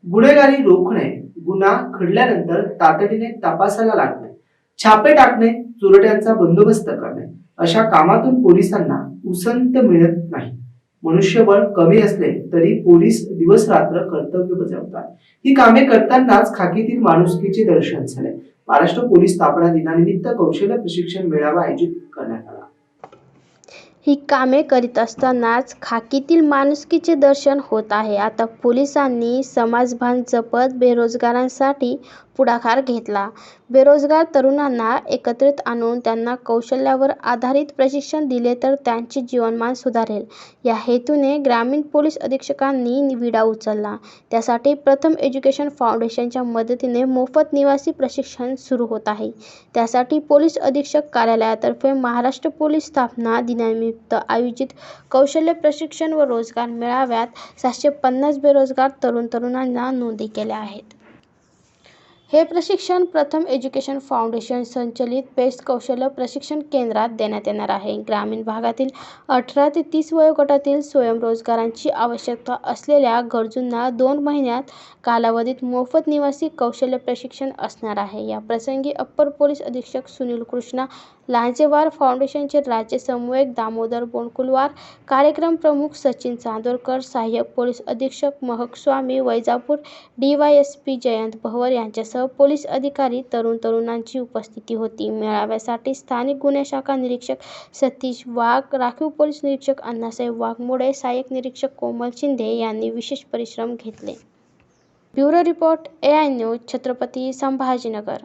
गुन्हेगारी रोखणे, गुन्हा घडल्यानंतर तातडीने तपासायला लागणे, छापे टाकणे, चोरट्यांचा बंदोबस्त करणे अशा कामातून पोलिसांना उसंत मिळत नाही. मनुष्यबळ कमी असले तरी पोलीस दिवस रात्र कर्तव्य बजावतात. ही कामे करतानाच खाकीतील माणुसकीचे दर्शन झाले. महाराष्ट्र पोलीस स्थापना दिनानिमित्त कौशल्य प्रशिक्षण मेळावा आयोजित करण्यात आला. ही कामे करीत असतानाच खाकीतील माणुसकीचे दर्शन होत आहे. आता पोलिसांनी समाजभान जपत बेरोजगारांसाठी पुढाकार घेतला. बेरोजगार तरुणांना एकत्रित आणून त्यांना कौशल्यावर आधारित प्रशिक्षण दिले तर त्यांचे जीवनमान सुधारेल. या हेतूने ग्रामीण पोलीस अधीक्षकांनी विडा उचलला. त्यासाठी प्रथम एज्युकेशन फाउंडेशनच्या मदतीने मोफत निवासी प्रशिक्षण सुरू होत आहे. त्यासाठी पोलीस अधीक्षक कार्यालयातर्फे महाराष्ट्र पोलीस स्थापना दिनानिमित्त आयोजित कौशल्य प्रशिक्षण व रोजगार मेळाव्यात 750 बेरोजगार तरुणांना नोंदी केल्या आहेत. हे प्रशिक्षण प्रथम एज्युकेशन फाउंडेशन संचलित पेस्ट कौशल्य प्रशिक्षण केंद्रात देण्यात येणार आहे. ग्रामीण भागातील 18 ते 30 वयोगटातील स्वयंरोजगारांची आवश्यकता असलेल्या गरजूंना 2 महिन्यात कालावधीत मोफत निवासी कौशल्य प्रशिक्षण असणार आहे. या प्रसंगी अप्पर पोलीस अधीक्षक सुनील कृष्णा लांजेवार, फाउंडेशनचे राज्य समन्वयक दामोदर बोंडकुलवार, कार्यक्रम प्रमुख सचिन चांदोरकर, सहाय्यक पोलीस अधीक्षक महक स्वामी, वैजापूर DYSP जयंत भवर यांच्यासह पोलीस अधिकारी, तरुणांची उपस्थिती होती. मेळाव्यासाठी स्थानिक गुन्हे शाखा निरीक्षक सतीश वाघ, राखीव पोलीस निरीक्षक अण्णासाहेब वाघमोडे, सहाय्यक निरीक्षक कोमल शिंदे यांनी विशेष परिश्रम घेतले. Bureau report AI news, Chhatrapati Sambhajinagar.